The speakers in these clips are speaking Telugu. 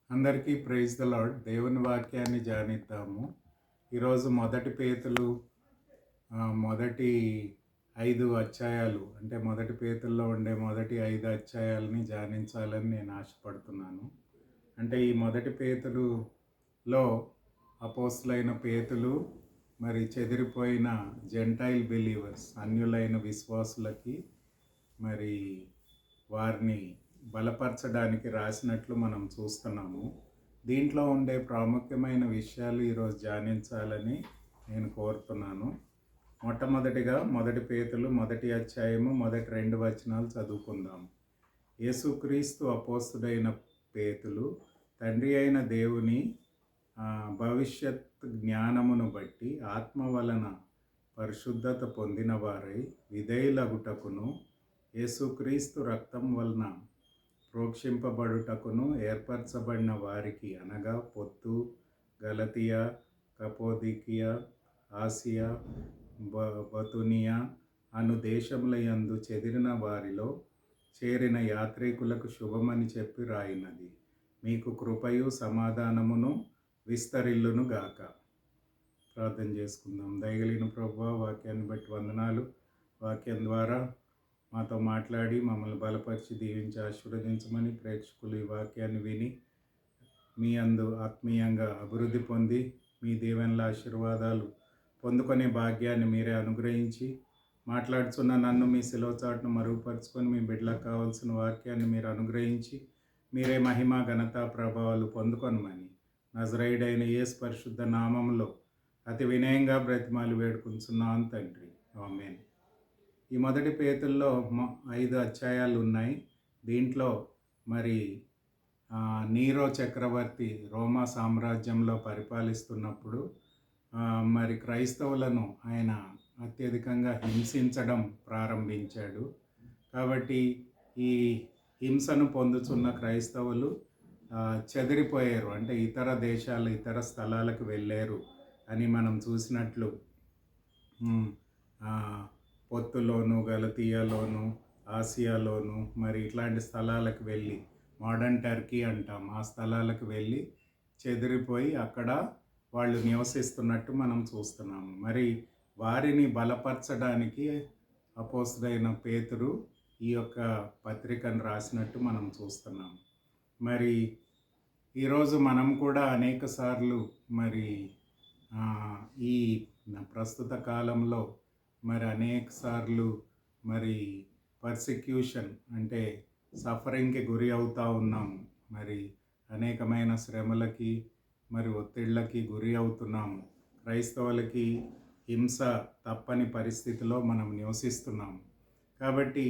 అందరికీ ప్రైజ్ ద లార్డ్. దేవుని వాక్యాన్ని ధ్యానిద్దాము. ఈరోజు మొదటి పేతులు మొదటి 5 అధ్యాయాలు అంటే మొదటి పేతుల్లో ఉండే మొదటి 5 అధ్యాయాలని ధ్యానించాలని నేను ఆశపడుతున్నాను. అంటే ఈ మొదటి పేతులులో అపోస్తులైన పేతులు మరి చెదిరిపోయిన జెంటైల్ బిలీవర్స్ అన్యులైన విశ్వాసులకి మరి వారిని బలపరచడానికి రాసినట్లు మనం చూస్తున్నాము. దీంట్లో ఉండే ప్రాముఖ్యమైన విషయాలు ఈరోజు ధ్యానించాలని నేను కోరుతున్నాను. మొట్టమొదటిగా మొదటి పేతులు మొదటి అధ్యాయము మొదటి 2 వచనాలు చదువుకుందాం. యేసుక్రీస్తు అపోస్తుడైన పేతులు తండ్రి అయిన దేవుని భవిష్యత్ జ్ఞానమును బట్టి ఆత్మ వలన పరిశుద్ధత పొందిన వారై విధేయులగుటకును యేసుక్రీస్తు రక్తం వలన ప్రోక్షింపబడుటకును ఏర్పరచబడిన వారికి అనగా పొత్తు, గలతియా, కపోదికియా, ఆసియా, బతునియా అను దేశములయందు చెదిరిన వారిలో చేరిన యాత్రికులకు శుభమని చెప్పి రాయినది. మీకు కృపయు సమాధానమును విస్తరిల్లును గాక. ప్రార్థన చేసుకుందాం. దయగలిగిన ప్రభువా, వాక్యాన్ని బట్టి వందనాలు. వాక్యం ద్వారా మాతో మాట్లాడి మమ్మల్ని బలపరిచి దీవించి ఆశీర్వదించమని ప్రేక్షకులు ఈ వాక్యాన్ని విని మీ అందు ఆత్మీయంగా అభివృద్ధి పొంది మీ దీవెనల ఆశీర్వాదాలు పొందుకునే భాగ్యాన్ని మీరే అనుగ్రహించి మాట్లాడుతున్న నన్ను మీ శిలువ చాటును మరుగుపరుచుకొని మీ బిడ్డలకు కావాల్సిన వాక్యాన్ని మీరు అనుగ్రహించి మీరే మహిమ ఘనత ప్రభావాలు పొందుకొనమని నజరేయుడైన యేసు పరిశుద్ధ నామములో అతి వినయంగా బ్రతిమాలి వేడుకుంటున్నాను తండ్రి. ఆమేన్. ఈ మొదటి పేతుల్లో 5 అధ్యాయాలు ఉన్నాయి. దీంట్లో మరి నీరో చక్రవర్తి రోమా సామ్రాజ్యంలో పరిపాలిస్తున్నప్పుడు మరి క్రైస్తవులను ఆయన అత్యధికంగా హింసించడం ప్రారంభించాడు. కాబట్టి ఈ హింసను పొందుతున్న క్రైస్తవులు చెదిరిపోయారు, అంటే ఇతర దేశాలు ఇతర స్థలాలకు వెళ్ళారు అని మనం చూసినట్లు పొత్తులోను, గలతీయాలోను, ఆసియాలోను మరి ఇట్లాంటి స్థలాలకు వెళ్ళి మోడర్న్ టర్కీ అంటాం, ఆ స్థలాలకు వెళ్ళి చెదిరిపోయి అక్కడ వాళ్ళు నివసిస్తున్నట్టు మనం చూస్తున్నాము. మరి వారిని బలపరచడానికి అపోస్తుడైన పేతురు ఈ యొక్క పత్రికను రాసినట్టు మనం చూస్తున్నాము. మరి ఈరోజు మనం కూడా అనేక సార్లు మరి ఈ ప్రస్తుత కాలంలో మరి అనేక సార్లు మరి పర్సిక్యూషన్ అంటే సఫరింగ్కి గురి అవుతూ ఉన్నాము. మరి అనేకమైన శ్రమలకి మరి ఒత్తిళ్ళకి గురి అవుతున్నాము. క్రైస్తవులకి హింస తప్పని పరిస్థితిలో మనం నివసిస్తున్నాము. కాబట్టి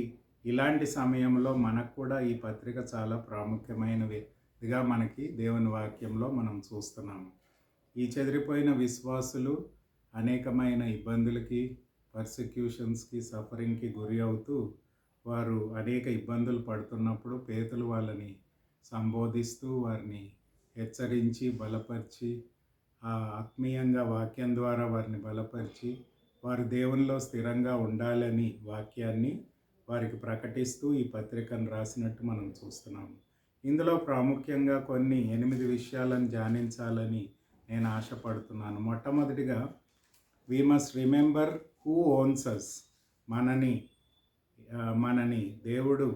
ఇలాంటి సమయంలో మనకు కూడా ఈ పత్రిక చాలా ప్రాముఖ్యమైనదిగా మనకి దేవుని వాక్యంలో మనం చూస్తున్నాము. ఈ చెదిరిపోయిన విశ్వాసులు అనేకమైన ఇబ్బందులకి, పర్సిక్యూషన్స్కి, సఫరింగ్కి గురి అవుతూ వారు అనేక ఇబ్బందులు పడుతున్నప్పుడు పేతులు వాళ్ళని సంబోధిస్తూ వారిని హెచ్చరించి బలపరిచి ఆత్మీయంగా వాక్యం ద్వారా వారిని బలపరిచి వారు దేవునిలో స్థిరంగా ఉండాలని వాక్యాన్ని వారికి ప్రకటిస్తూ ఈ పత్రికను రాసినట్టు మనం చూస్తున్నాము. ఇందులో ప్రాముఖ్యంగా కొన్ని 8 విషయాలను ధ్యానించాలని నేను ఆశపడుతున్నాను. మొట్టమొదటిగా we must remember who owns us. మనని దేవుడు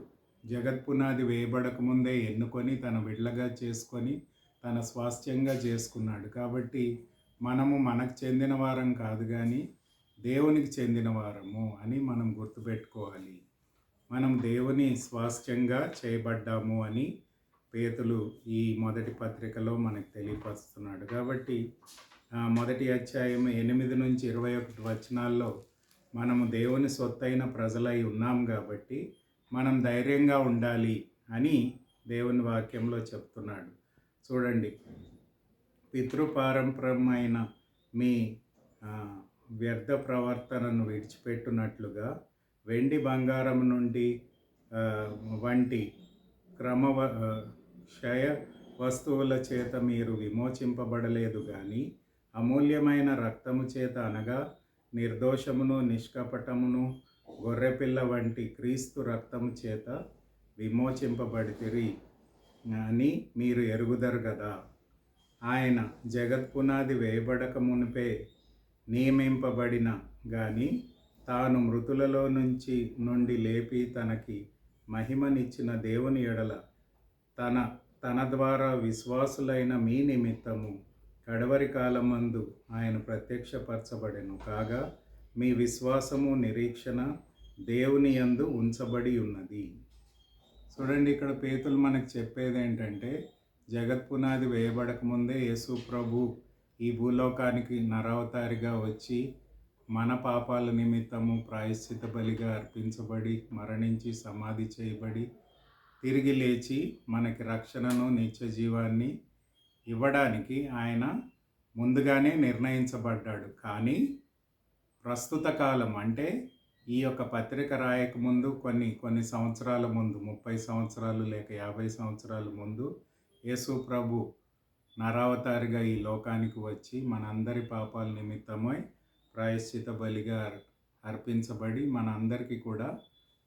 జగత్పునాది వేయబడక ముందే ఎన్నుకొని తన బిడ్డగా చేసుకొని తన స్వాస్థ్యంగా చేసుకున్నాడు. కాబట్టి మనకు చెందిన వారం కాదు కానీ దేవునికి చెందిన వారము అని మనం గుర్తుపెట్టుకోవాలి. మనం దేవుని స్వాస్థ్యంగా చేయబడ్డాము అని పేతులు ఈ మొదటి పత్రికలో మనకు తెలియపరుస్తున్నాడు. కాబట్టి మొదటి అధ్యాయం 8 నుంచి 21 వచనాల్లో మనము దేవుని సొత్తైన ప్రజలై ఉన్నాం కాబట్టి మనం ధైర్యంగా ఉండాలి అని దేవుని వాక్యంలో చెప్తున్నాడు. చూడండి, పితృపారంపరమైన మీ వ్యర్థ ప్రవర్తనను విడిచిపెట్టునట్లుగా వెండి బంగారం నుండి వంటి క్షయ వస్తువుల చేత మీరు విమోచింపబడలేదు కానీ అమూల్యమైన రక్తము చేత అనగా నిర్దోషమును నిష్కపటమును గొర్రెపిల్ల వంటి క్రీస్తు రక్తము చేత విమోచింపబడితిరి. అని మీరు ఎరుగుదరు కదా. ఆయన జగత్పునాది వేయబడక మునిపే నియమింపబడిన గాని తాను మృతులలో నుండి లేపి తనకి మహిమనిచ్చిన దేవుని ఎడల తన తన ద్వారా విశ్వాసులైన మీ నిమిత్తము కడవరి కాలమందు ఆయన ప్రత్యక్షపరచబడెను కాగా మీ విశ్వాసము నిరీక్షణ దేవుని యందు ఉంచబడి ఉన్నది. చూడండి, ఇక్కడ పేతులు మనకు చెప్పేది ఏంటంటే, జగత్పునాది వేయబడక ముందే యేసు ప్రభు ఈ భూలోకానికి నరావతారిగా వచ్చి మన పాపాల నిమిత్తము ప్రాయశ్చిత బలిగా అర్పించబడి మరణించి సమాధి చేయబడి తిరిగి లేచి మనకి రక్షణను నిత్య జీవాన్ని ఇవ్వడానికి ఆయన ముందుగానే నిర్ణయించబడ్డాడు. కానీ ప్రస్తుత కాలం అంటే ఈ యొక్క పత్రిక రాయక ముందు కొన్ని సంవత్సరాల ముందు, 30 సంవత్సరాలు లేక 50 సంవత్సరాల ముందు యేసు ప్రభు నరావతారిగా ఈ లోకానికి వచ్చి మనందరి పాపాల నిమిత్తమై ప్రాయశ్చిత బలిగా అర్పించబడి మనందరికీ కూడా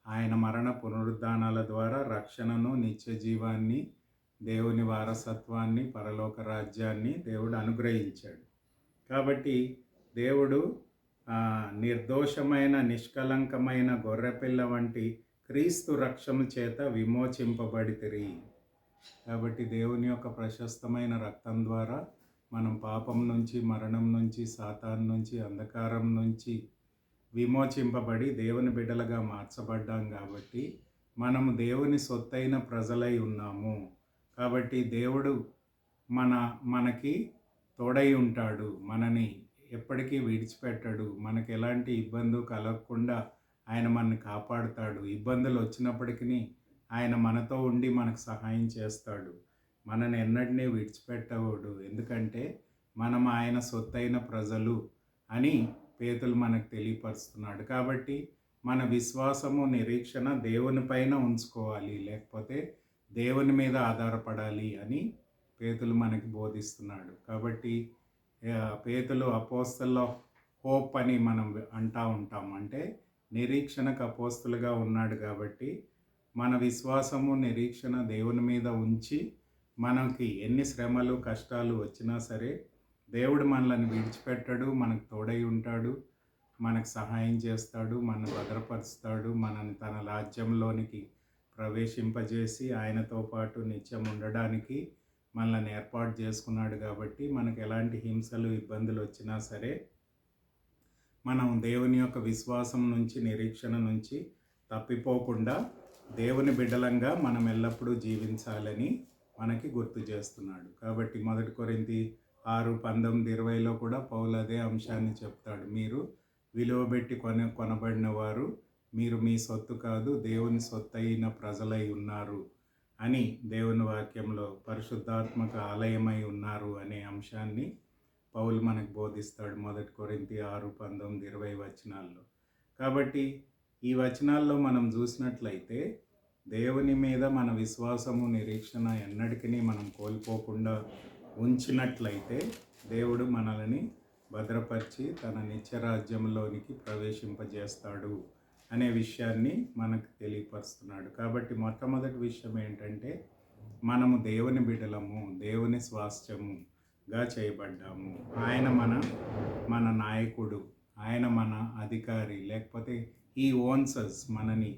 ఆయన మరణ పునరుద్ధానాల ద్వారా రక్షణను, నిత్య జీవాన్ని, దేవుని వారసత్వాన్ని, పరలోక రాజ్యాన్ని దేవుడు అనుగ్రహించాడు. కాబట్టి దేవుడు నిర్దోషమైన నిష్కలంకమైన గొర్రెపిల్ల వంటి క్రీస్తు రక్షణ చేత విమోచింపబడితిరి. కాబట్టి దేవుని యొక్క ప్రశస్తమైన రక్తం ద్వారా మనం పాపం నుంచి, మరణం నుంచి, సాతాను నుంచి, అంధకారం నుంచి విమోచింపబడి దేవుని బిడ్డలుగా మార్చబడ్డాం. కాబట్టి మనము దేవుని సొత్తైన ప్రజలై ఉన్నాము. కాబట్టి దేవుడు మనకి తోడై ఉంటాడు, మనని ఎప్పటికీ విడిచిపెట్టడు, మనకి ఎలాంటి ఇబ్బంది కలగకుండా ఆయన మనని కాపాడుతాడు. ఇబ్బందులు వచ్చినప్పటికీ ఆయన మనతో ఉండి మనకు సహాయం చేస్తాడు, మనని ఎన్నటినీ విడిచిపెట్టవడు. ఎందుకంటే మనం ఆయన సొత్తైన ప్రజలు అని పేతులు మనకు తెలియపరుస్తున్నాడు. కాబట్టి మన విశ్వాసము, నిరీక్షణ దేవుని పైన ఉంచుకోవాలి, లేకపోతే దేవుని మీద ఆధారపడాలి అని పేతులు మనకి బోధిస్తున్నాడు. కాబట్టి పేతులు అపోస్తల్ ఆఫ్ హోప్ అని మనం అంటూ ఉంటాం. అంటే నిరీక్షణకు అపోస్తులుగా ఉన్నాడు. కాబట్టి మన విశ్వాసము, నిరీక్షణ దేవుని మీద ఉంచి మనకి ఎన్ని శ్రమలు, కష్టాలు వచ్చినా సరే దేవుడు మనల్ని విడిచిపెట్టడు, మనకు తోడై ఉంటాడు, మనకు సహాయం చేస్తాడు, మనల్ని భద్రపరుస్తాడు, మనల్ని తన రాజ్యంలోనికి ప్రవేశింపజేసి ఆయనతో పాటు నిత్యం ఉండడానికి మనల్ని ఏర్పాటు చేసుకున్నాడు. కాబట్టి మనకు ఎలాంటి హింసలు, ఇబ్బందులు వచ్చినా సరే మనం దేవుని యొక్క విశ్వాసం నుంచి, నిరీక్షణ నుంచి తప్పిపోకుండా దేవుని బిడ్డలంగా మనం ఎల్లప్పుడూ జీవించాలని మనకి గుర్తు చేస్తున్నాడు. కాబట్టి 1 కొరింథీ 6:19-20లో కూడా పౌలు అదే అంశాన్ని చెప్తాడు. మీరు విలువ పెట్టి కొనబడిన వారు, మీరు మీ సొత్తు కాదు, దేవుని సొత్తు అయిన ప్రజలై ఉన్నారు అని దేవుని వాక్యంలో పరిశుద్ధాత్మక ఆలయమై ఉన్నారు అనే అంశాన్ని పౌలు మనకు బోధిస్తాడు 1 కొరింథీ 6:19-20 వచనాల్లో. కాబట్టి ఈ వచనాల్లో మనం చూసినట్లయితే దేవుని మీద మన విశ్వాసము, నిరీక్షణ ఎన్నటికీ మనం కోల్పోకుండా ఉంచినట్లయితే దేవుడు మనల్ని భద్రపరిచి తన నిత్యరాజ్యంలోనికి ప్రవేశింపజేస్తాడు అనే విషయాన్ని మనకు తెలియపరుస్తున్నాడు. కాబట్టి మొట్టమొదటి విషయం ఏంటంటే, మనము దేవుని బిడ్డలము, దేవుని స్వాస్థ్యముగా చేయబడ్డాము. ఆయన మన నాయకుడు, ఆయన మన అధికారి, లేకపోతే ఈ ఓన్సస్, మనని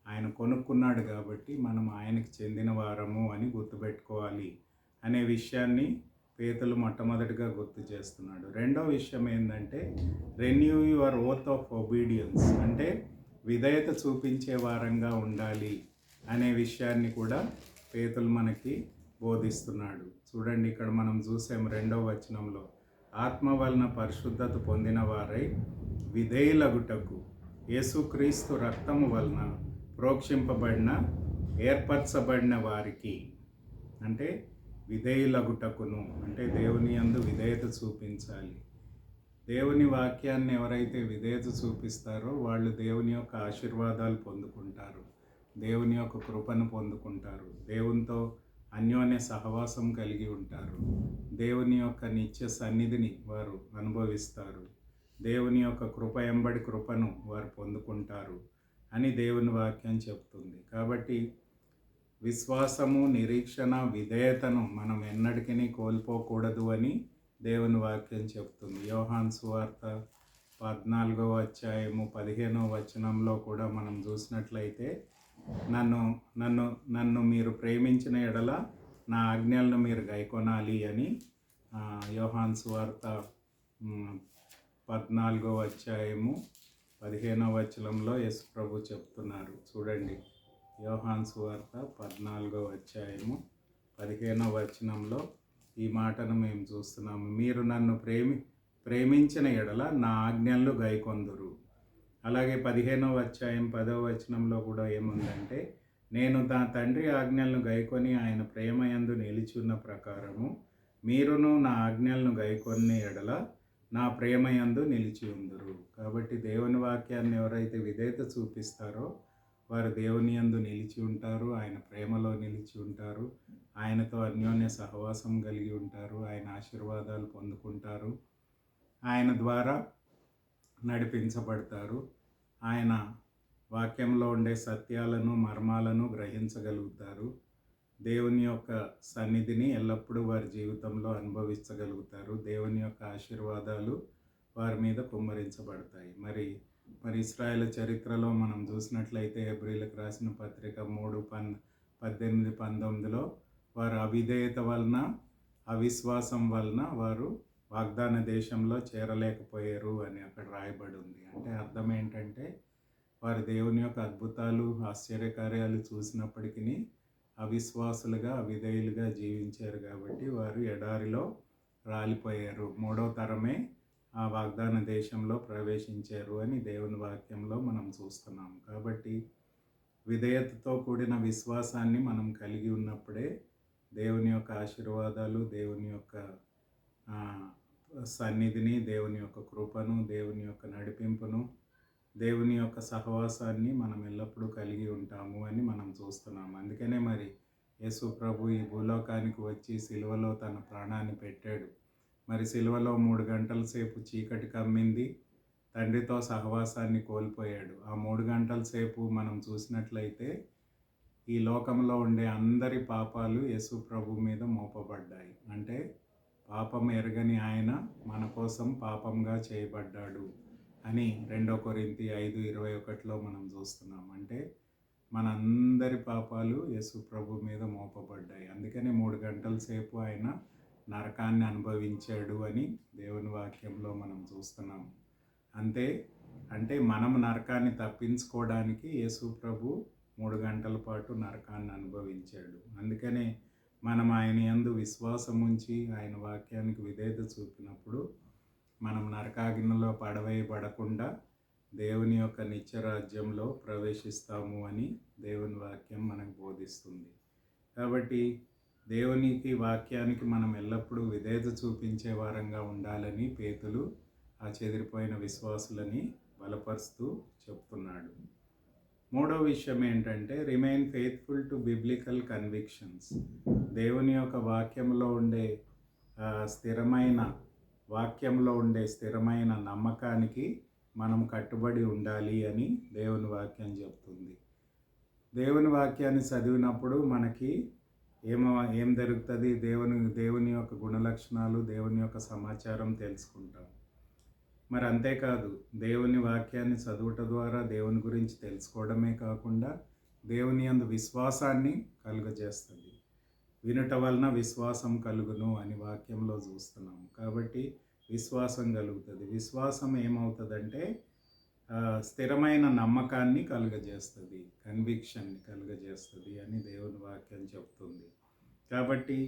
ఆయన కొనుక్కున్నాడు. కాబట్టి మనం ఆయనకి చెందిన వారము అని గుర్తుపెట్టుకోవాలి అనే విషయాన్ని పేతులు మొట్టమొదటిగా గుర్తు చేస్తున్నాడు. రెండో విషయం ఏంటంటే, renew your oath of obedience, అంటే విధేయత చూపించే వారంగా ఉండాలి అనే విషయాన్ని కూడా పేతులు మనకి బోధిస్తున్నాడు. చూడండి, ఇక్కడ మనం చూసాం 2వ వచనంలో, ఆత్మ వలన పరిశుద్ధత పొందిన వారై విధేయులగుటకు యేసుక్రీస్తు రక్తము వలన ప్రోక్షింపబడిన, ఏర్పరచబడిన వారికి, అంటే విధేయులగుటకును, అంటే దేవుని యందు విధేయత చూపించాలి. దేవుని వాక్యాన్ని ఎవరైతే విధేయత చూపిస్తారో వాళ్ళు దేవుని యొక్క ఆశీర్వాదాలు పొందుకుంటారు, దేవుని యొక్క కృపను పొందుకుంటారు, దేవునితో అన్యోన్య సహవాసం కలిగి ఉంటారు, దేవుని యొక్క నిత్య సన్నిధిని వారు అనుభవిస్తారు, దేవుని యొక్క కృప ఎంబడి కృపను వారు పొందుకుంటారు అని దేవుని వాక్యం చెప్తుంది. కాబట్టి విశ్వాసము, నిరీక్షణ, విధేయతను మనం ఎన్నటికీ కోల్పోకూడదు అని దేవుని వాక్యం చెప్తుంది. యోహాను సువార్త 14వ అధ్యాయము 15వ వచనంలో కూడా మనం చూసినట్లయితే నన్ను నన్ను నన్ను మీరు ప్రేమించిన ఎడల నా ఆజ్ఞలను మీరు గైకొనాలి అని యోహాను సువార్త 14వ అధ్యాయము 15వ వచనంలో యేసు ప్రభు చెప్తున్నారు. చూడండి, యోహాను సువార్త 14వ అధ్యాయము 15వ వచనంలో ఈ మాటను మేము చూస్తున్నాము. మీరు నన్ను ప్రేమించిన ఎడల నా ఆజ్ఞలు గైకొందురు. అలాగే 15వ అధ్యాయం 10వ వచనంలో కూడా ఏముందంటే, నేను నా తండ్రి ఆజ్ఞలను గైకొని ఆయన ప్రేమయందు నిలిచున్న ప్రకారము మీరును నా ఆజ్ఞలను గైకొన్న ఎడల నా ప్రేమయందు నిలిచి ఉందురు. కాబట్టి దేవుని వాక్యాన్ని ఎవరైతే విధేయత చూపిస్తారో వారు దేవుని యందు నిలిచి ఉంటారు, ఆయన ప్రేమలో నిలిచి ఉంటారు, ఆయనతో అన్యోన్య సహవాసం కలిగి ఉంటారు, ఆయన ఆశీర్వాదాలు పొందుకుంటారు, ఆయన ద్వారా నడిపించబడతారు, ఆయన వాక్యంలో ఉండే సత్యాలను మర్మాలను గ్రహించగలుగుతారు, దేవుని యొక్క సన్నిధిని ఎల్లప్పుడూ వారి జీవితంలో అనుభవించగలుగుతారు, దేవుని యొక్క ఆశీర్వాదాలు వారి మీద కుమ్మరించబడతాయి. మరి ఇశ్రాయేలు చరిత్రలో మనం చూసినట్లయితే హెబ్రీయులకు రాసిన పత్రిక 3:18-19లో వారు అవిధేయత వలన, అవిశ్వాసం వలన వారు వాగ్దాన దేశంలో చేరలేకపోయారు అని అక్కడ రాయబడి ఉంది. అంటే అర్థం ఏంటంటే, వారు దేవుని యొక్క అద్భుతాలు, ఆశ్చర్యకార్యాలు చూసినప్పటికీ అవిశ్వాసులుగా, అవిధేయులుగా జీవించారు కాబట్టి వారు ఎడారిలో రాలిపోయారు. 3వ తరమే ఆ వాగ్దాన దేశంలో ప్రవేశించారు అని దేవుని వాక్యంలో మనం చూస్తున్నాం. కాబట్టి విధేయతతో కూడిన విశ్వాసాన్ని మనం కలిగి ఉన్నప్పుడే దేవుని యొక్క ఆశీర్వాదాలు, దేవుని యొక్క సన్నిధిని, దేవుని యొక్క కృపను, దేవుని యొక్క నడిపింపును, దేవుని యొక్క సహవాసాన్ని మనం ఎల్లప్పుడూ కలిగి ఉంటాము అని మనం చూస్తున్నాము. అందుకనే మరి యేసు ప్రభు ఈ భూలోకానికి వచ్చి సిలువలో తన ప్రాణాన్ని పెట్టాడు. మరి సిలువలో 3 గంటల సేపు చీకటి కమ్మింది, తండ్రితో సహవాసాన్ని కోల్పోయాడు. ఆ 3 గంటల సేపు మనం చూసినట్లయితే ఈ లోకంలో ఉండే అందరి పాపాలు యేసు ప్రభు మీద మోపబడ్డాయి. అంటే పాపం ఎరగని ఆయన మన కోసం పాపంగా చేయబడ్డాడు అని 2 కొరింథీ 5:21లో మనం చూస్తున్నాం. అంటే మనందరి పాపాలు యేసు ప్రభు మీద మోపబడ్డాయి. అందుకని 3 గంటల సేపు ఆయన నరకాన్ని అనుభవించాడు అని దేవుని వాక్యంలో మనం చూస్తున్నాం. అంటే మనం నరకాన్ని తప్పించుకోవడానికి యేసు ప్రభు 3 గంటల పాటు నరకాన్ని అనుభవించాడు. అందుకనే మనం ఆయన యందు విశ్వాసం ఉంచి ఆయన వాక్యానికి విధేయత చూపినప్పుడు మనం నరకాగ్నిలో పడవేయబడకుండా దేవుని యొక్క నిత్యరాజ్యంలో ప్రవేశిస్తాము అని దేవుని వాక్యం మనకు బోధిస్తుంది. కాబట్టి దేవునికి వాక్యానికి మనం ఎల్లప్పుడూ విధేయత చూపించే వారంగా ఉండాలని పేతులు ఆ చెదిరిపోయిన విశ్వాసులని బలపరుస్తూ చెప్తున్నాడు. 3వ విషయం ఏంటంటే, remain faithful to biblical convictions. దేవుని యొక్క వాక్యంలో ఉండే స్థిరమైన నమ్మకానికి మనం కట్టుబడి ఉండాలి అని దేవుని వాక్యం చెప్తుంది. దేవుని వాక్యాన్ని చదివినప్పుడు మనకి ఏం జరుగుతుంది? దేవుని యొక్క గుణలక్షణాలు, దేవుని యొక్క సమాచారం తెలుసుకుంటాం. మరి అంతేకాదు, దేవుని వాక్యాన్ని చదువుట ద్వారా దేవుని గురించి తెలుసుకోవడమే కాకుండా దేవుని యందు విశ్వాసాన్ని కలుగజేస్తుంది. వినుట వలన విశ్వాసం కలుగును అని వాక్యంలో చూస్తున్నాము. కాబట్టి విశ్వాసం కలుగుతుంది. విశ్వాసం ఏమవుతుందంటే స్థిరమైన నమ్మకాన్ని కలుగజేస్తుంది, కన్విక్షన్ని కలుగజేస్తుంది అని దేవుని వాక్యం చెప్తుంది. కాబట్టి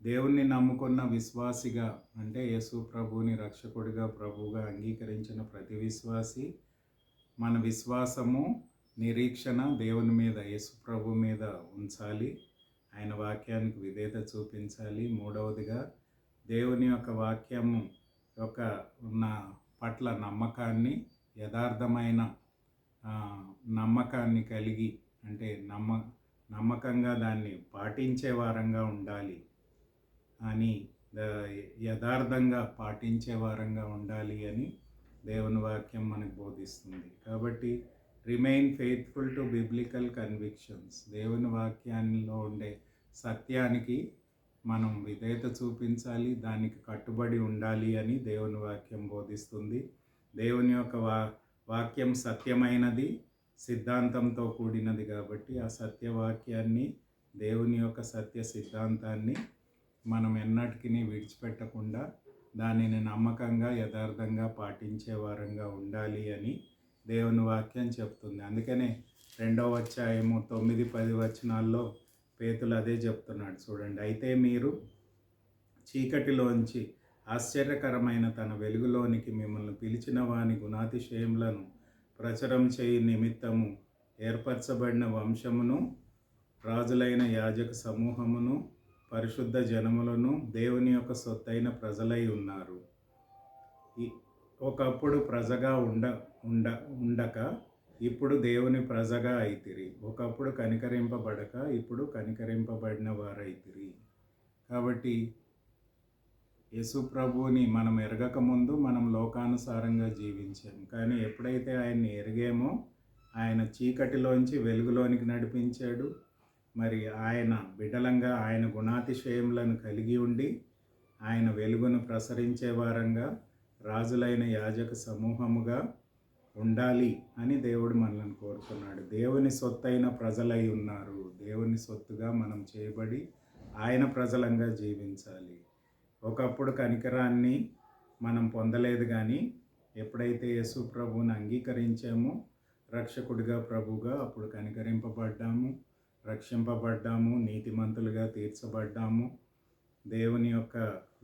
దేవుణ్ణి నమ్ముకున్న విశ్వాసిగా, అంటే యేసు ప్రభువుని రక్షకుడిగా, ప్రభువుగా అంగీకరించిన ప్రతి విశ్వాసి మన విశ్వాసము, నిరీక్షణ దేవుని మీద, యేసు ప్రభు మీద ఉంచాలి. ఆయన వాక్యానికి విధేయత చూపించాలి. 3వదిగా దేవుని యొక్క వాక్యము యొక్క ఉన్న పట్ల నమ్మకాన్ని, యథార్థమైన నమ్మకాన్ని కలిగి, అంటే నమ్మకంగా దాన్ని పాటించే వారంగా ఉండాలి అని, యథార్థంగా పాటించే వారంగా ఉండాలి అని దేవుని వాక్యం మనకు బోధిస్తుంది. కాబట్టి remain faithful to biblical convictions. దేవుని వాక్యాల్లో ఉండే సత్యానికి మనం విధేయత చూపించాలి, దానికి కట్టుబడి ఉండాలి అని దేవుని వాక్యం బోధిస్తుంది. దేవుని యొక్క వాక్యం సత్యమైనది, సిద్ధాంతంతో కూడినది కాబట్టి ఆ సత్యవాక్యాన్ని, దేవుని యొక్క సత్య సిద్ధాంతాన్ని మనం ఎన్నటికీ విడిచిపెట్టకుండా దానిని నమ్మకంగా యథార్థంగా పాటించే వారంగా ఉండాలి అని దేవుని వాక్యం చెప్తుంది. అందుకనే 2వ అధ్యాయము 9-10 వచనాల్లో పేతులు అదే చెప్తున్నాడు చూడండి. అయితే మీరు చీకటిలోంచి ఆశ్చర్యకరమైన తన వెలుగులోనికి మిమ్మల్ని పిలిచిన వాని గుణాతిశయములను ప్రచురం చేయి నిమిత్తము ఏర్పరచబడిన వంశమును, రాజులైన యాజక సమూహమును, పరిశుద్ధ జనములను, దేవుని యొక్క సొత్తైన ప్రజలై ఉన్నారు. ఒకప్పుడు ప్రజగా ఉండక ఇప్పుడు దేవుని ప్రజగా అయితిరి. ఒకప్పుడు కనికరింపబడక ఇప్పుడు కనికరింపబడిన వారైతిరి. కాబట్టి యేసు ప్రభువుని మనం ఎరగక ముందు మనం లోకానుసారంగా జీవించాము. కానీ ఎప్పుడైతే ఆయన్ని ఎరిగామో ఆయన చీకటిలోంచి వెలుగులోనికి నడిపించాడు. మరి ఆయన బిడ్డలంగా ఆయన గుణాతిశయములను కలిగి ఉండి ఆయన వెలుగును ప్రసరించే వారంగా, రాజులైన యాజక సమూహముగా ఉండాలి అని దేవుడు మనల్ని కోరుతున్నాడు. దేవుని సొత్తైన ప్రజలై ఉన్నారు. దేవుని సొత్తుగా మనం చేయబడి ఆయన ప్రజలంగా జీవించాలి. ఒకప్పుడు కనికరాన్ని మనం పొందలేదు, కానీ ఎప్పుడైతే యేసు ప్రభువుని అంగీకరించామో రక్షకుడిగా, ప్రభువుగా, అప్పుడు కనికరింపబడ్డాము, రక్షింపబడ్డాము, నీతిమంతులుగా తీర్చబడ్డాము, దేవుని యొక్క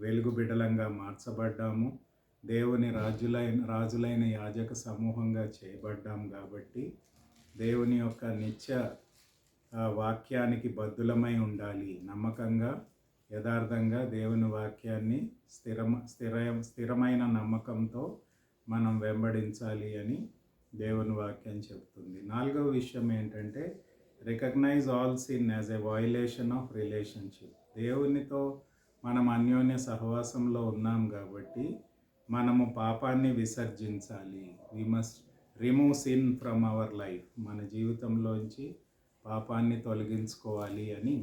వెలుగు బిడ్డలంగా మార్చబడ్డాము, దేవుని రాజులైన యాజక సమూహంగా చేయబడ్డాం. కాబట్టి దేవుని యొక్క నిత్య వాక్యానికి బద్ధులమై ఉండాలి. నమ్మకంగా, యథార్థంగా దేవుని వాక్యాన్ని స్థిరమైన నమ్మకంతో మనం వెంబడించాలి అని దేవుని వాక్యం చెప్తుంది. 4వ విషయం ఏంటంటే recognize all sin as a violation of relationship. దేవునితో మనం అన్యోన్య సహవాసంలో ఉన్నాం కాబట్టి మనము పాపాన్ని విసర్జించాలి. We must remove sin from our life. మన జీవితంలోంచి పాపాన్ని తొలగించుకోవాలి అని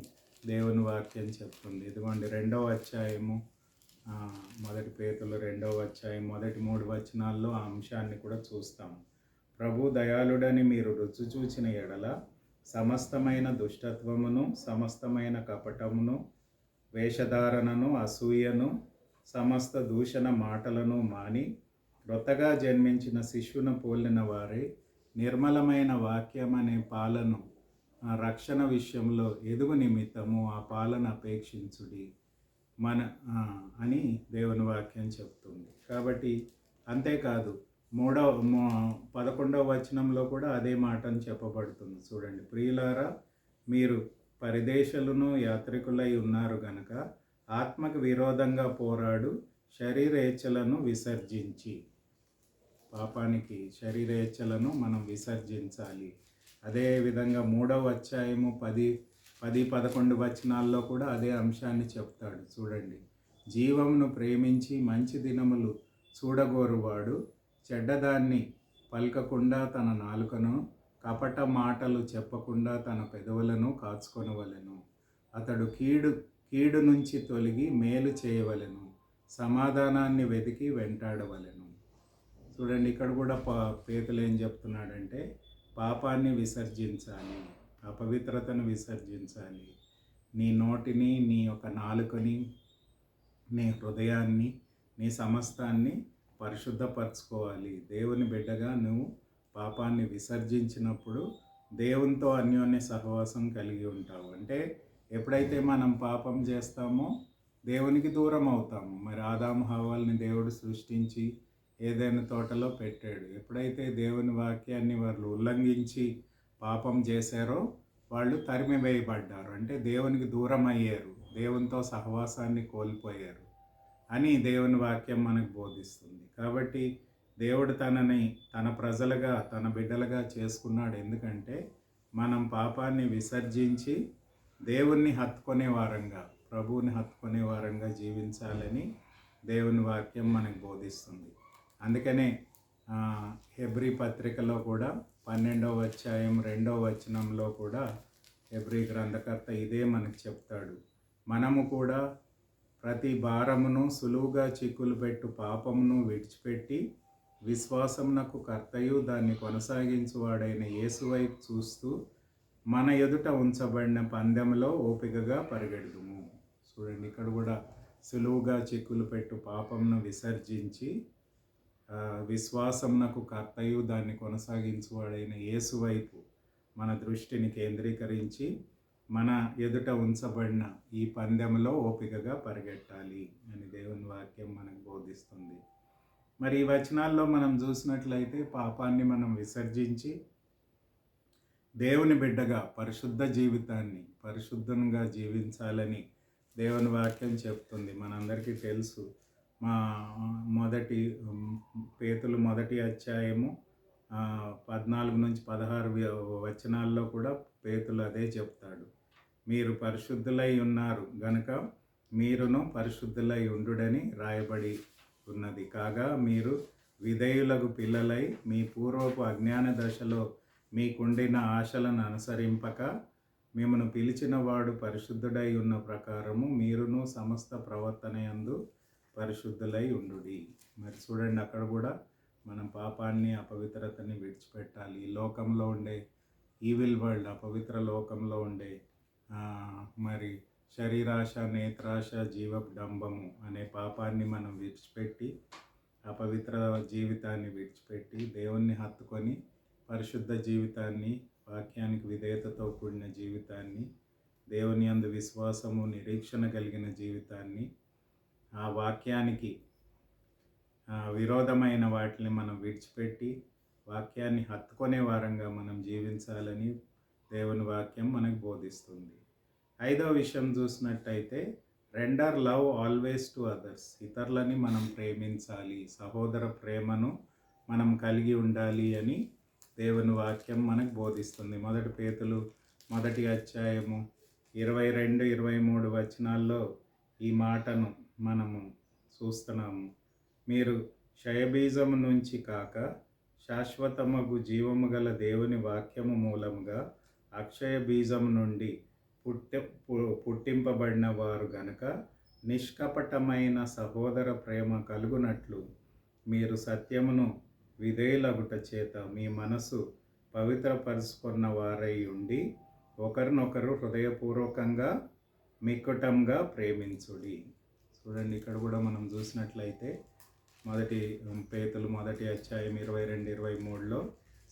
దేవుని వాక్యం చెప్తుంది. ఇదిగోండి 2వ అధ్యాయము 1 పేతురు 2వ అధ్యాయం మొదటి 3 వచనాల్లో ఆ అంశాన్ని కూడా చూస్తాము. ప్రభు దయాళుడని మీరు రుచి చూచిన ఎడల సమస్తమైన దుష్టత్వమును, సమస్తమైన కపటమును, వేషధారణను, అసూయను, సమస్త దూషణ మాటలను మాని క్రొత్తగా జన్మించిన శిశువును పోలిన వారే నిర్మలమైన వాక్యం అనే పాలను రక్షణ విషయంలో ఎదుగు నిమిత్తము ఆ పాలన అపేక్షించుడి అని దేవుని వాక్యం చెప్తుంది. కాబట్టి అంతేకాదు 11వ వచనంలో కూడా అదే మాటను చెప్పబడుతుంది. చూడండి, ప్రియులారా మీరు పరిదేశులను యాత్రికులై ఉన్నారు గనక ఆత్మకు విరోధంగా పోరాడు శరీరేచ్ఛలను విసర్జించి, పాపానికి శరీరేచ్ఛలను మనం విసర్జించాలి. అదేవిధంగా 3వ అధ్యాయము 10-11 వచనాల్లో కూడా అదే అంశాన్ని చెప్తాడు. చూడండి, జీవమును ప్రేమించి మంచి దినములు చూడగోరువాడు చెడ్డదాన్ని పలకకుండా తన నాలుకను, కపట మాటలు చెప్పకుండా తన పెదవులను కాచుకొనవలెను. అతడు కీడు నుంచి తొలగి మేలు చేయవలెను, సమాధానాన్ని వెతికి వెంటాడవలెను. చూడండి, ఇక్కడ కూడా పేతులు ఏం చెప్తున్నాడంటే పాపాన్ని విసర్జించాలి, అపవిత్రతను విసర్జించాలి. నీ నోటిని, నీ యొక్క నాలుకని, నీ హృదయాన్ని, నీ సమస్తాన్ని పరిశుద్ధపరచుకోవాలి. దేవుని బిడ్డగా నువ్వు పాపాన్ని విసర్జించినప్పుడు దేవునితో అన్యోన్య సహవాసం కలిగి ఉంటావు. అంటే ఎప్పుడైతే మనం పాపం చేస్తామో దేవునికి దూరం అవుతాము. మరి ఆదాము హవ్వల్ని దేవుడు సృష్టించి ఏదైనా తోటలో పెట్టాడు. ఎప్పుడైతే దేవుని వాక్యాన్ని వాళ్ళు ఉల్లంఘించి పాపం చేశారో వాళ్ళు తరిమివేయబడ్డారు. అంటే దేవునికి దూరం అయ్యారు, దేవునితో సహవాసాన్ని కోల్పోయారు అని దేవుని వాక్యం మనకు బోధిస్తుంది. కాబట్టి దేవుడు తన ప్రజలుగా, తన బిడ్డలుగా చేసుకున్నాడు. ఎందుకంటే మనం పాపాన్ని విసర్జించి దేవుణ్ణి హత్తుకునే వారంగా, ప్రభువుని హత్తుకునే వారంగా జీవించాలని దేవుని వాక్యం మనకు బోధిస్తుంది. అందుకనే హెబ్రీ పత్రికలో కూడా 12వ అధ్యాయం 2వ వచనంలో కూడా హెబ్రీ గ్రంథకర్త ఇదే మనకు చెప్తాడు. మనము కూడా ప్రతి భారమును సులువుగా చిక్కులు పెట్టు పాపమును విడిచిపెట్టి విశ్వాసమునకు కర్తయు దాన్ని కొనసాగించువాడైన యేసు వైపు చూస్తూ మన ఎదుట ఉంచబడిన పందెంలో ఓపికగా పరిగెడుదుము. చూడండి, ఇక్కడ కూడా సులువుగా చిక్కులు పెట్టు పాపమును విసర్జించి విశ్వాసమునకు కర్తయు దాన్ని కొనసాగించువాడైన యేసు వైపు మన దృష్టిని కేంద్రీకరించి మన ఎదుట ఉంచబడిన ఈ పందెంలో ఓపికగా పరిగెట్టాలి అని దేవుని వాక్యం మనకు బోధిస్తుంది. మరి ఈ వచనాల్లో మనం చూసినట్లయితే పాపాన్ని మనం విసర్జించి దేవుని బిడ్డగా పరిశుద్ధ జీవితాన్ని పరిశుద్ధంగా జీవించాలని దేవుని వాక్యం చెప్తుంది. మనందరికీ తెలుసు, మా పేతులు మొదటి అధ్యాయము 14 నుంచి 16 వచనాల్లో కూడా పేతులు అదే చెప్తాడు. మీరు పరిశుద్ధులై ఉన్నారు గనుక మీరును పరిశుద్ధులై ఉండుడని రాయబడి ఉన్నది. కాగా మీరు విధేయులకు పిల్లలై మీ పూర్వపు అజ్ఞాన దశలో మీకుండిన ఆశలను అనుసరింపక మిమ్మను పిలిచిన వాడు పరిశుద్ధుడై ఉన్న ప్రకారము మీరును సమస్త ప్రవర్తన యందు పరిశుద్ధులై ఉండుడి. మరి చూడండి, అక్కడ కూడా మనం పాపాన్ని అపవిత్రతని విడిచిపెట్టాలి. ఈ లోకంలో ఉండే ఈవిల్ వరల్డ్, అపవిత్ర లోకంలో ఉండే మరి శరీరాశ, నేత్రాశ, జీవడంబము అనే పాపాన్ని మనం విడిచిపెట్టి అపవిత్ర జీవితాన్ని విడిచిపెట్టి దేవుణ్ణి హత్తుకొని పరిశుద్ధ జీవితాన్ని, వాక్యానికి విధేయతతో కూడిన జీవితాన్ని, దేవుని యందు విశ్వాసము నిరీక్షణ కలిగిన జీవితాన్ని, ఆ వాక్యానికి విరోధమైన వాటిని మనం విడిచిపెట్టి వాక్యాన్ని హత్తుకునే వారంగా మనం జీవించాలని దేవుని వాక్యం మనకు బోధిస్తుంది. 5వ విషయం చూసినట్టయితే render love always to others. ఇతరులని మనం ప్రేమించాలి, సహోదర ప్రేమను మనం కలిగి ఉండాలి అని దేవుని వాక్యం మనకు బోధిస్తుంది. మొదటి పేతులు మొదటి అధ్యాయము 22, 23 వచనాల్లో ఈ మాటను మనము చూస్తున్నాము. మీరు క్షయబీజము నుంచి కాక శాశ్వతమగు జీవము గల దేవుని వాక్యము మూలముగా అక్షయ బీజము నుండి పుట్టింపబడిన వారు గనుక నిష్కపటమైన సహోదర ప్రేమ కలుగునట్లు మీరు సత్యమును విధేయులగుట చేత మీ మనసు పవిత్రపరుచుకున్న వారై ఉండి ఒకరినొకరు హృదయపూర్వకంగా మిక్కుటంగా ప్రేమించుడి. చూడండి, ఇక్కడ కూడా మనం చూసినట్లయితే మొదటి పేతులు మొదటి అధ్యాయం 22, 23లో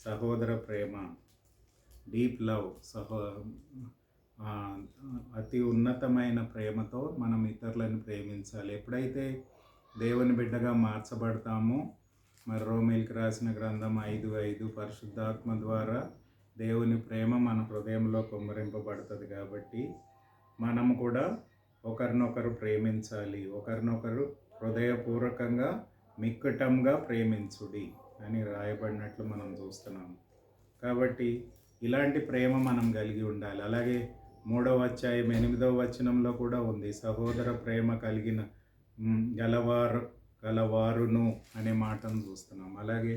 సహోదర ప్రేమ, డీప్ లవ్, అతి ఉన్నతమైన ప్రేమతో మనం ఇతరులను ప్రేమించాలి. ఎప్పుడైతే దేవుని బిడ్డగా మార్చబడతామో, మరి రోమీయులకు రాసిన గ్రంథం 5:5 పరిశుద్ధాత్మ ద్వారా దేవుని ప్రేమ మన హృదయంలో కుమ్మరింపబడుతుంది. కాబట్టి మనము కూడా ఒకరినొకరు ప్రేమించాలి, ఒకరినొకరు హృదయపూర్వకంగా మిక్కుటంగా ప్రేమించుడి అని రాయబడినట్లు మనం చూస్తున్నాము. కాబట్టి ఇలాంటి ప్రేమ మనం కలిగి ఉండాలి. అలాగే 3వ అధ్యాయం 8వ వచనంలో కూడా ఉంది, సహోదర ప్రేమ కలిగిన గలవారును అనే మాటను చూస్తున్నాం. అలాగే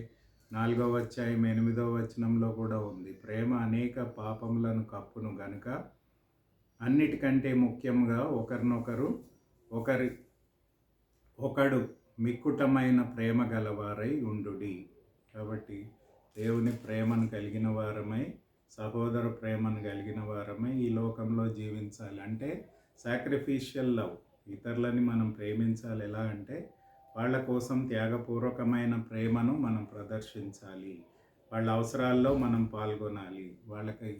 4వ అధ్యాయం 8వ వచనంలో కూడా ఉంది, ప్రేమ అనేక పాపములను కప్పును గనుక అన్నిటికంటే ముఖ్యంగా ఒకడు మిక్కుటమైన ప్రేమ గలవారై ఉండుడి. కాబట్టి దేవుని ప్రేమను కలిగిన వారమై, సహోదర ప్రేమను కలిగిన వారమై ఈ లోకంలో జీవించాలి. అంటే సాక్రిఫిషియల్ లవ్, ఇతరులని మనం ప్రేమించాలి. ఎలా అంటే వాళ్ళ కోసం త్యాగపూర్వకమైన ప్రేమను మనం ప్రదర్శించాలి. వాళ్ళ అవసరాల్లో మనం పాల్గొనాలి. వాళ్ళకి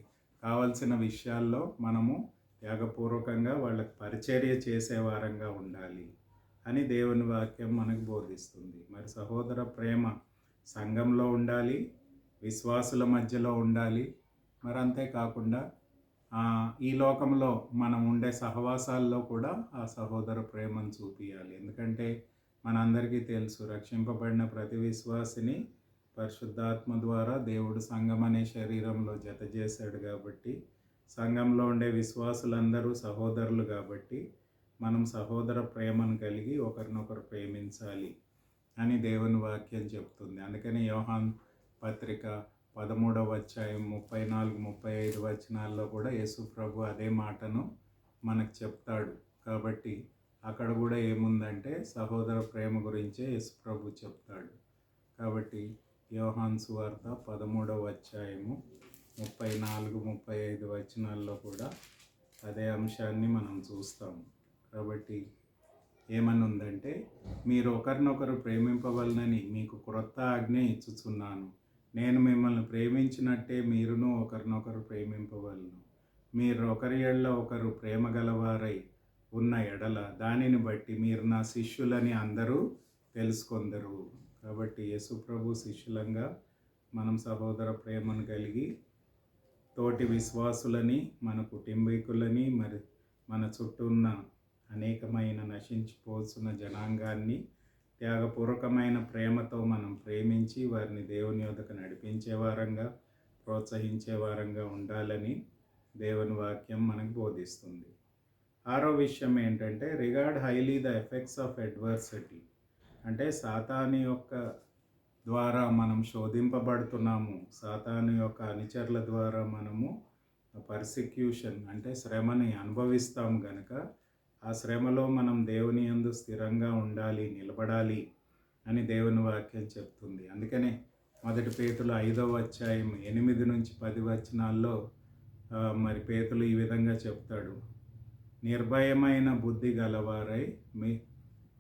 కావలసిన విషయాల్లో మనము త్యాగపూర్వకంగా వాళ్ళకి పరిచర్య చేసే వారంగా ఉండాలి అని దేవుని వాక్యం మనకు బోధిస్తుంది. మరి సహోదర ప్రేమ సంఘంలో ఉండాలి, విశ్వాసుల మధ్యలో ఉండాలి. మరి అంతేకాకుండా ఈ లోకంలో మనం ఉండే సహవాసాల్లో కూడా ఆ సహోదర ప్రేమను చూపించాలి. ఎందుకంటే మనందరికీ తెలుసు, రక్షింపబడిన ప్రతి విశ్వాసిని పరిశుద్ధాత్మ ద్వారా దేవుడు సంఘం అనే శరీరంలో జత చేశాడు. కాబట్టి సంఘంలో ఉండే విశ్వాసులందరూ సహోదరులు. కాబట్టి మనం సహోదర ప్రేమను కలిగి ఒకరినొకరు ప్రేమించాలి అని దేవుని వాక్యం చెప్తుంది. అందుకని యోహాన్ పత్రిక 13వ అధ్యాయం 34, 35 వచనాల్లో కూడా యేసు ప్రభు అదే మాటను మనకు చెప్తాడు. కాబట్టి అక్కడ కూడా ఏముందంటే సహోదర ప్రేమ గురించే యేసు ప్రభు చెప్తాడు. కాబట్టి యోహాను సువార్త 13వ అధ్యాయము 34, 35 వచనాల్లో కూడా అదే అంశాన్ని మనం చూస్తాము. కాబట్టి ఏమని ఉందంటే, మీరు ఒకరినొకరు ప్రేమింపవలనని మీకు క్రొత్త ఆజ్ఞ ఇచ్చుచున్నాను. నేను మిమ్మల్ని ప్రేమించినట్టే మీరును ఒకరినొకరు ప్రేమింపవలను. మీరు ఒకరి ఎడల ఒకరు ప్రేమ గలవారై ఉన్న ఎడల దానిని బట్టి మీరు నా శిష్యులని అందరూ తెలుసుకొందరు. కాబట్టి యేసు ప్రభు శిష్యులంగా మనం సహోదర ప్రేమను కలిగి తోటి విశ్వాసులని, మన కుటుంబీకులని, మరి మన చుట్టూ ఉన్న అనేకమైన నశించిపోతున్న జనాంగాన్ని త్యాగపూర్వకమైన ప్రేమతో మనం ప్రేమించి వారిని దేవుని యొద్దకు నడిపించే వారంగా, ప్రోత్సహించే వారంగా ఉండాలని దేవుని వాక్యం మనకు బోధిస్తుంది. 6వ విషయం ఏంటంటే, regard highly the effects of adversity. అంటే సాతాను యొక్క ద్వారా మనం శోధింపబడుతున్నాము. సాతాను యొక్క అనుచరుల ద్వారా మనము పర్సిక్యూషన్ అంటే శ్రమని అనుభవిస్తాము గనుక ఆ శ్రమలో మనం దేవుని యందు స్థిరంగా ఉండాలి, నిలబడాలి అని దేవుని వాక్యం చెప్తుంది. అందుకనే 1 పేతురు 5వ అధ్యాయం 8 నుంచి 10 వచనాల్లో మరి పేతురు ఈ విధంగా చెప్తాడు. నిర్భయమైన బుద్ధి గలవారై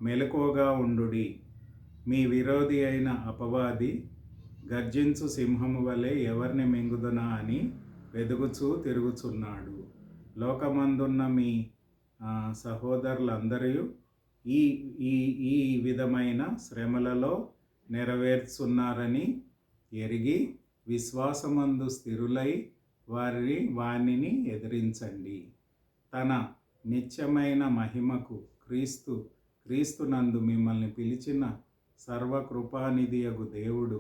మెలకువగా ఉండుడి. మీ విరోధి అయిన అపవాది గర్జించు సింహము వలె ఎవరిని మింగుదునా అని వెదుగుచూ తిరుగుచున్నాడు. లోకమందున్న మీ సహోదరులందరూ ఈ ఈ ఈ విధమైన శ్రమలలో నెరవేర్చున్నారని ఎరిగి విశ్వాసమందు స్థిరులై వానిని ఎదిరించండి. తన నిత్యమైన మహిమకు క్రీస్తునందు మిమ్మల్ని పిలిచిన సర్వకృపానిధియగు దేవుడు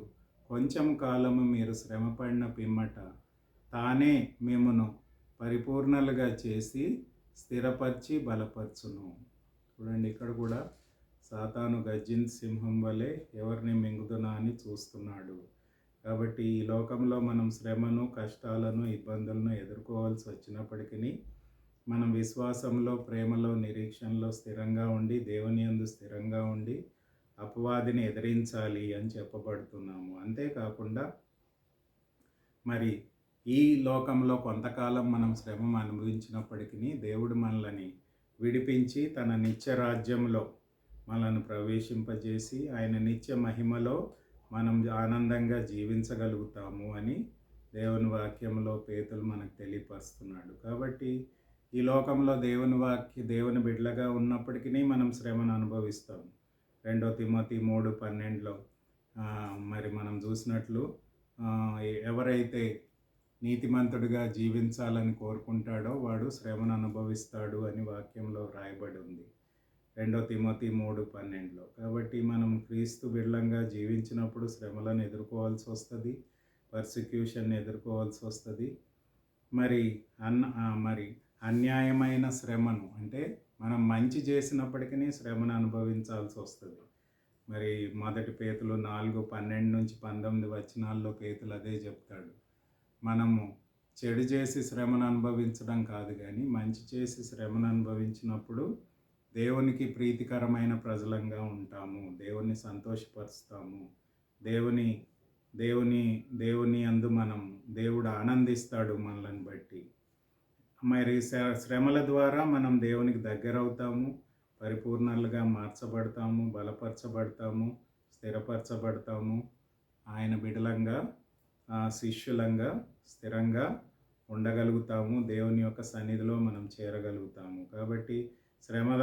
కొంచెం కాలము మీరు శ్రమపడిన పిమ్మట తానే మిమ్మును పరిపూర్ణలుగా చేసి స్థిరపరిచి బలపరచును. చూడండి, ఇక్కడ కూడా సాతాను గర్జించు సింహం వలె ఎవరిని మింగుదునా అని చూస్తున్నాడు. కాబట్టి ఈ లోకంలో మనం శ్రమను, కష్టాలను, ఇబ్బందులను ఎదుర్కోవాల్సి వచ్చినప్పటికీ మనం విశ్వాసంలో, ప్రేమలో, నిరీక్షణలో స్థిరంగా ఉండి దేవుని యందు స్థిరంగా ఉండి అపవాదిని ఎదిరించాలి అని చెప్పబడుతున్నాము. అంతేకాకుండా మరి ఈ లోకంలో కొంతకాలం మనం శ్రమ అనుభవించినప్పటికీ దేవుడు మనల్ని విడిపించి తన నిత్య రాజ్యంలో మనల్ని ప్రవేశింపజేసి ఆయన నిత్య మహిమలో మనం ఆనందంగా జీవించగలుగుతాము అని దేవుని వాక్యంలో పేతురు మనకు తెలియపరుస్తున్నాడు. కాబట్టి ఈ లోకంలో దేవుని బిడ్డలుగా ఉన్నప్పటికీ మనం శ్రమను అనుభవిస్తాము. 2 తిమోతి 3:12లో మరి మనం చూసినట్లు ఎవరైతే నీతిమంతుడిగా జీవించాలని కోరుకుంటాడో వాడు శ్రమను అనుభవిస్తాడు అని వాక్యంలో రాయబడి ఉంది 2 తిమోతి 3:12లో. కాబట్టి మనం క్రీస్తు బిడ్డలంగా జీవించినప్పుడు శ్రమలను ఎదుర్కోవాల్సి వస్తుంది, పర్సిక్యూషన్ ఎదుర్కోవాల్సి వస్తుంది. మరి అన్యాయమైన శ్రమను అంటే మనం మంచి చేసినప్పటికీ శ్రమను అనుభవించాల్సి వస్తుంది. మరి 1 పేతురు 4:12 నుంచి 19 వచనాల్లో పేతురు అదే చెప్తాడు. మనము చెడు చేసి శ్రమను అనుభవించడం కాదు, కానీ మంచి చేసి శ్రమను అనుభవించినప్పుడు దేవునికి ప్రీతికరమైన ప్రజలంగా ఉంటాము, దేవుని సంతోషపరుస్తాము, దేవుని యందు దేవుడు ఆనందిస్తాడు మనల్ని బట్టి. మరి శ్రమల ద్వారా మనం దేవునికి దగ్గర అవుతాము, పరిపూర్ణలుగా మార్చబడతాము, బలపరచబడతాము, స్థిరపరచబడతాము, ఆయన బిడలంగా శిష్యులంగా స్థిరంగా ఉండగలుగుతాము, దేవుని యొక్క సన్నిధిలో మనం చేరగలుగుతాము. కాబట్టి శ్రమల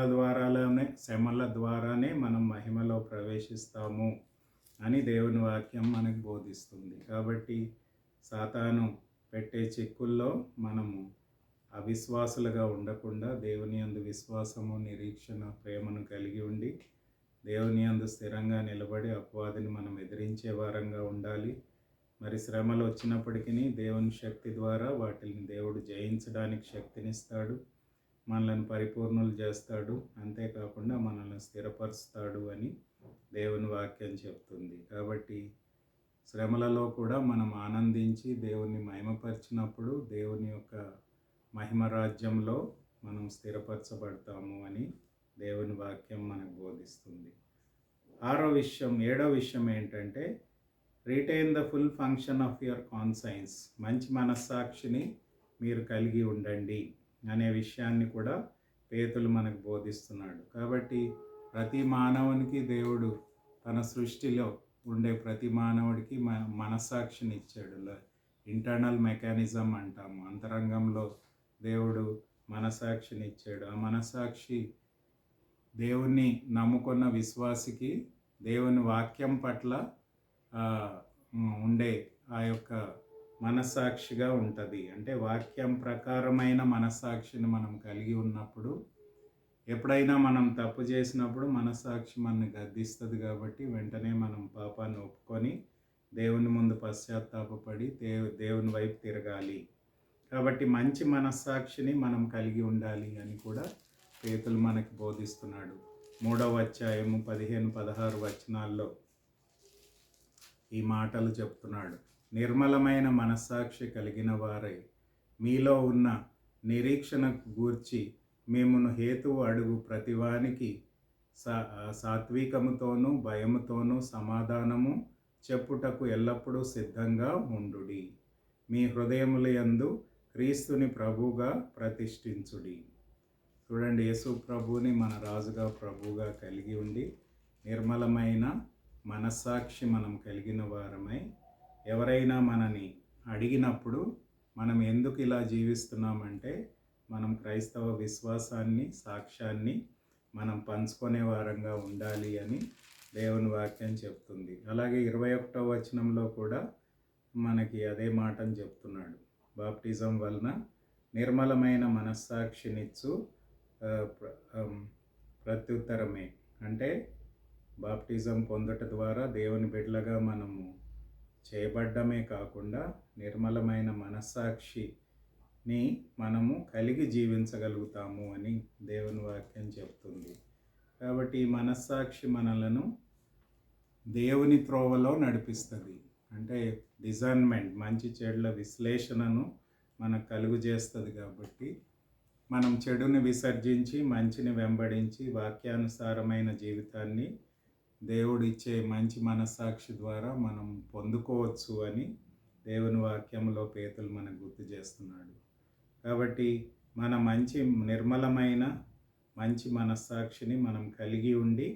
ద్వారానే మనం మహిమలో ప్రవేశిస్తాము అని దేవుని వాక్యం మనకు బోధిస్తుంది. కాబట్టి సాతాను పెట్టే చిక్కుల్లో మనము అవిశ్వాసులుగా ఉండకుండా దేవుని యందు విశ్వాసము, నిరీక్షణ, ప్రేమను కలిగి ఉండి దేవుని యందు స్థిరంగా నిలబడి అపవాదిని మనం ఎదిరించే వారంగా ఉండాలి. మరి శ్రమలు వచ్చినప్పటికీ దేవుని శక్తి ద్వారా వాటిని దేవుడు జయించడానికి శక్తినిస్తాడు, మనల్ని పరిపూర్ణులు చేస్తాడు, అంతేకాకుండా మనల్ని స్థిరపరుస్తాడు అని దేవుని వాక్యం చెప్తుంది. కాబట్టి శ్రమలలో కూడా మనం ఆనందించి దేవుణ్ణి మహిమపరిచినప్పుడు దేవుని యొక్క మహిమ రాజ్యంలో మనం స్థిరపరచబడతాము అని దేవుని వాక్యం మనకు బోధిస్తుంది. ఏడో విషయం ఏంటంటే retain the full function of your conscience. మంచి మనస్సాక్షిని మీరు కలిగి ఉండండి అనే విషయాన్ని కూడా పేతులు మనకు బోధిస్తున్నాడు. కాబట్టి ప్రతి మానవునికి దేవుడు తన సృష్టిలో ఉండే ప్రతి మానవుడికి మనస్సాక్షిని ఇచ్చాడు. ఇంటర్నల్ మెకానిజం అంటాము. అంతరంగంలో దేవుడు మనస్సాక్షిని ఇచ్చాడు. ఆ మనస్సాక్షి దేవుణ్ణి నమ్ముకున్న విశ్వాసికి దేవుని వాక్యం పట్ల ఉండే ఆ యొక్క మనస్సాక్షిగా ఉంటుంది. అంటే వాక్యం ప్రకారమైన మనస్సాక్షిని మనం కలిగి ఉన్నప్పుడు ఎప్పుడైనా మనం తప్పు చేసినప్పుడు మనస్సాక్షి మనని గద్దిస్తుంది. కాబట్టి వెంటనే మనం పాపాన్ని ఒప్పుకొని దేవుని ముందు పశ్చాత్తాపపడి దేవుని వైపు తిరగాలి. కాబట్టి మంచి మనస్సాక్షిని మనం కలిగి ఉండాలి అని కూడా పేతులు మనకి బోధిస్తున్నాడు. 3వ అధ్యాయము 15-16 వచనాల్లో ఈ మాటలు చెప్తున్నాడు. నిర్మలమైన మనస్సాక్షి కలిగిన వారై మీలో ఉన్న నిరీక్షణకు గూర్చి మేమును హేతువు అడుగు ప్రతివానికి సాత్వికముతోనూ భయముతోనూ సమాధానము చెప్పుటకు ఎల్లప్పుడూ సిద్ధంగా ఉండుడి. మీ హృదయములయందు క్రీస్తుని ప్రభువుగా ప్రతిష్ఠించుడి. చూడండి, యేసు ప్రభువుని మన రాజుగా ప్రభువుగా కలిగి ఉండి నిర్మలమైన మనస్సాక్షి మనం కలిగిన వారమై ఎవరైనా మనని అడిగినప్పుడు మనం ఎందుకు ఇలా జీవిస్తున్నామంటే మనం క్రైస్తవ విశ్వాసాన్ని సాక్ష్యాన్ని మనం పంచుకునే వారంగా ఉండాలి అని దేవుని వాక్యం చెప్తుంది. అలాగే 21వ వచనంలో కూడా మనకి అదే మాటను చెప్తున్నాడు. బాప్టిజం వలన నిర్మలమైన మనస్సాక్షినిచ్చు ప్రత్యుత్తరమే. అంటే బాప్టిజం పొందట ద్వారా దేవుని బిడ్డలుగా మనము చేయబడ్డమే కాకుండా నిర్మలమైన మనస్సాక్షిని మనము కలిగి జీవించగలుగుతాము అని దేవుని వాక్యం చెప్తుంది. కాబట్టి ఈ మనస్సాక్షి మనలను దేవుని త్రోవలో నడిపిస్తుంది. అంటే డిజర్న్మెంట్, మంచి చెడుల విశ్లేషణను మనకు కలుగు చేస్తుంది. కాబట్టి మనం చెడుని విసర్జించి మంచిని వెంబడించి వాక్యానుసారమైన జీవితాన్ని దేవుడిచ్చే మంచి మనస్సాక్షి ద్వారా మనం పొందుకోవచ్చు అని దేవుని వాక్యంలో పేతులు మనకు గుర్తు చేస్తున్నాడు. కాబట్టి మన నిర్మలమైన మంచి మనస్సాక్షిని మనం కలిగి ఉండి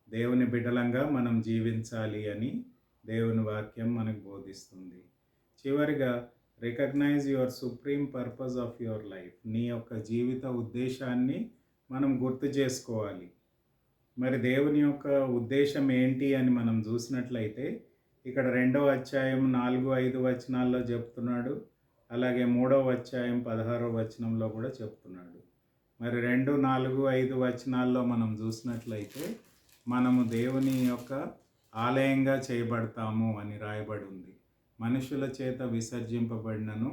దేవుని బిడ్డలంగా మనం జీవించాలి అని దేవుని వాక్యం మనకు బోధిస్తుంది. చివరిగా recognize your supreme purpose of your life. నీ యొక్క జీవిత ఉద్దేశాన్ని మనం గుర్తు చేసుకోవాలి. మరి దేవుని యొక్క ఉద్దేశం ఏంటి అని మనం చూసినట్లయితే ఇక్కడ 2వ అధ్యాయం 4-5 వచనాల్లో చెప్తున్నాడు. అలాగే 3వ అధ్యాయం 16వ వచనంలో కూడా చెప్తున్నాడు. మరి 2, 4, 5 వచనాల్లో మనం చూసినట్లయితే మనము దేవుని యొక్క ఆలయంగా చేయబడతాము అని రాయబడి ఉంది. మనుషుల చేత విసర్జింపబడినను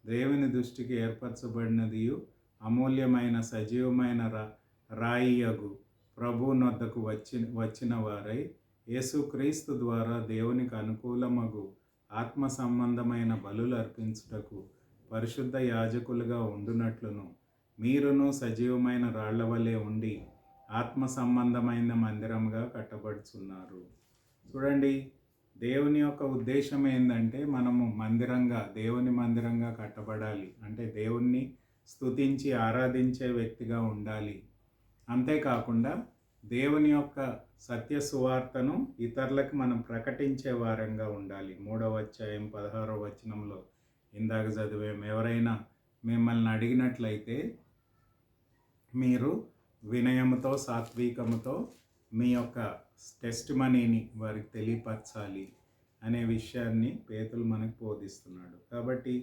దేవుని దృష్టికి ఏర్పరచబడినదియు అమూల్యమైన సజీవమైన రాయియగు ప్రభు నొద్దకు వచ్చిన వారై యేసుక్రీస్తు ద్వారా దేవునికి అనుకూలమగు ఆత్మ సంబంధమైన బలులు అర్పించుటకు పరిశుద్ధ యాజకులుగా ఉండునట్లును మీరును సజీవమైన రాళ్ల వలె ఉండి ఆత్మ సంబంధమైన మందిరంగా కట్టబడుచున్నారు. చూడండి, దేవుని యొక్క ఉద్దేశం ఏంటంటే మనము దేవుని మందిరంగా కట్టబడాలి. అంటే దేవుణ్ణి స్తుతించి ఆరాధించే వ్యక్తిగా ఉండాలి. అంతేకాకుండా దేవుని యొక్క సత్య సువార్తను ఇతరులకు మనం ప్రకటించే వారంగా ఉండాలి. 3వ అధ్యాయం 16వ వచనంలో ఇందాక చదివాం. ఎవరైనా మిమ్మల్ని అడిగినట్లయితే మీరు వినయముతో సాత్వికముతో మీ యొక్క టెస్ట్ మనీని వారికి తెలియపరచాలి అనే విషయాన్ని పేతులు మనకు బోధిస్తున్నాడు. కాబట్టి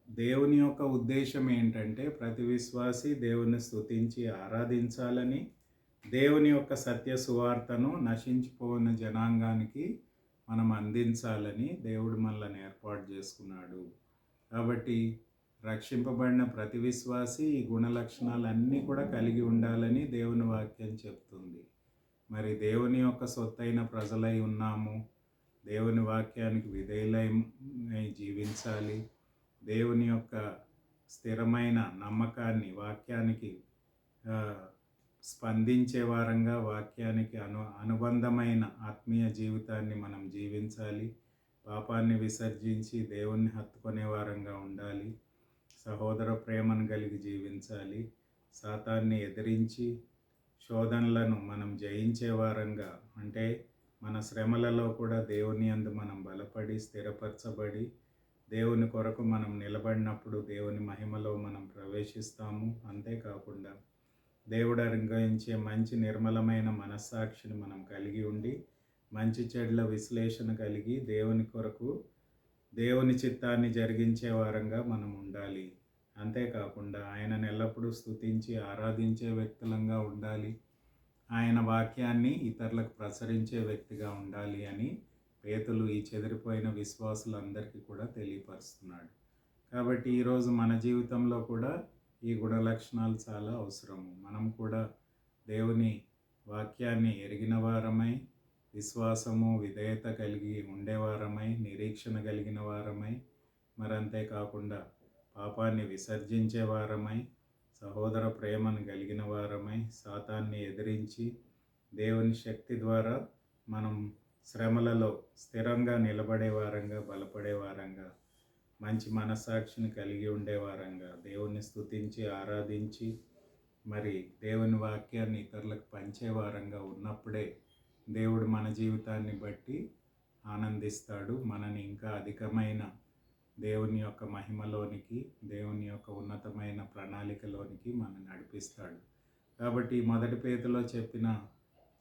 దేవుని యొక్క ఉద్దేశం ఏంటంటే ప్రతి విశ్వాసి దేవుని స్తుతించి ఆరాధించాలని, దేవుని యొక్క సత్య సువార్తను నశించిపోయిన జనాంగానికి మనం అందించాలని దేవుడు మనల్ని ఏర్పాటు చేసుకున్నాడు. కాబట్టి రక్షింపబడిన ప్రతి విశ్వాసి ఈ గుణ లక్షణాలన్నీ కూడా కలిగి ఉండాలని దేవుని వాక్యం చెప్తుంది. మరి దేవుని యొక్క సొత్తైన ప్రజలై ఉన్నాము. దేవుని వాక్యానికి విధేయులై జీవించాలి. దేవుని యొక్క స్థిరమైన నమ్మకాన్ని వాక్యానికి స్పందించే వారంగా వాక్యానికి అనుబంధమైన ఆత్మీయ జీవితాన్ని మనం జీవించాలి. పాపాన్ని విసర్జించి దేవుణ్ణి హత్తుకునే వారంగా ఉండాలి. సహోదర ప్రేమను కలిగి జీవించాలి. సాతాన్ని ఎదిరించి శోధనలను మనం జయించే వారంగా, అంటే మన శ్రమలలో కూడా దేవుని యందు మనం బలపడి స్థిరపరచబడి దేవుని కొరకు మనం నిలబడినప్పుడు దేవుని మహిమలో మనం ప్రవేశిస్తాము. అంతేకాకుండా దేవుడు అనుగ్రహించే మంచి నిర్మలమైన మనస్సాక్షిని మనం కలిగి ఉండి మంచి చెడ్ల విశ్లేషణ కలిగి దేవుని కొరకు దేవుని చిత్తాన్ని జరిగించే వారంగా మనం ఉండాలి. అంతేకాకుండా ఆయనను ఎల్లప్పుడూ స్తుతించి ఆరాధించే వ్యక్తులంగా ఉండాలి. ఆయన వాక్యాన్ని ఇతరులకు ప్రసరించే వ్యక్తిగా ఉండాలి అని పేతులు ఈ చెదిరిపోయిన విశ్వాసులందరికీ కూడా తెలియపరుస్తున్నాడు. కాబట్టి ఈరోజు మన జీవితంలో కూడా ఈ గుణ లక్షణాలు చాలా అవసరము. మనం కూడా దేవుని వాక్యాన్ని ఎరిగిన వారమై, విశ్వాసము విధేయత కలిగి ఉండేవారమై, నిరీక్షణ కలిగిన వారమై, మరి అంతేకాకుండా పాపాన్ని విసర్జించే వారమై, సహోదర ప్రేమను కలిగిన వారమై, సాతాన్ని ఎదిరించి దేవుని శక్తి ద్వారా మనం శ్రమలలో స్థిరంగా నిలబడే వారంగా, బలపడే వారంగా, మంచి మనస్సాక్షిని కలిగి ఉండే వారంగా, దేవుణ్ణి స్తుతించి ఆరాధించి మరి దేవుని వాక్యాన్ని ఇతరులకు పంచే వారంగా ఉన్నప్పుడే దేవుడు మన జీవితాన్ని బట్టి ఆనందిస్తాడు. మనని ఇంకా అధికమైన దేవుని యొక్క మహిమలోనికి, దేవుని యొక్క ఉన్నతమైన ప్రణాళికలోనికి మనం నడిపిస్తాడు. కాబట్టి మొదటి పేతులో చెప్పిన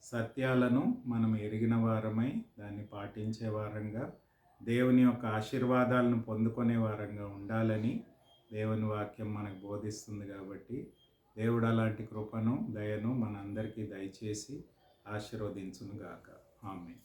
సత్యాలను మనం ఎరిగిన వారమై దాన్ని పాటించే వారంగా, దేవుని యొక్క ఆశీర్వాదాలను పొందుకునే వారంగా ఉండాలని దేవుని వాక్యం మనకు బోధిస్తుంది. కాబట్టి దేవుడు అలాంటి కృపను, దయను మనందరికీ దయచేసి ఆశీర్వదించునుగాక. ఆమేన్.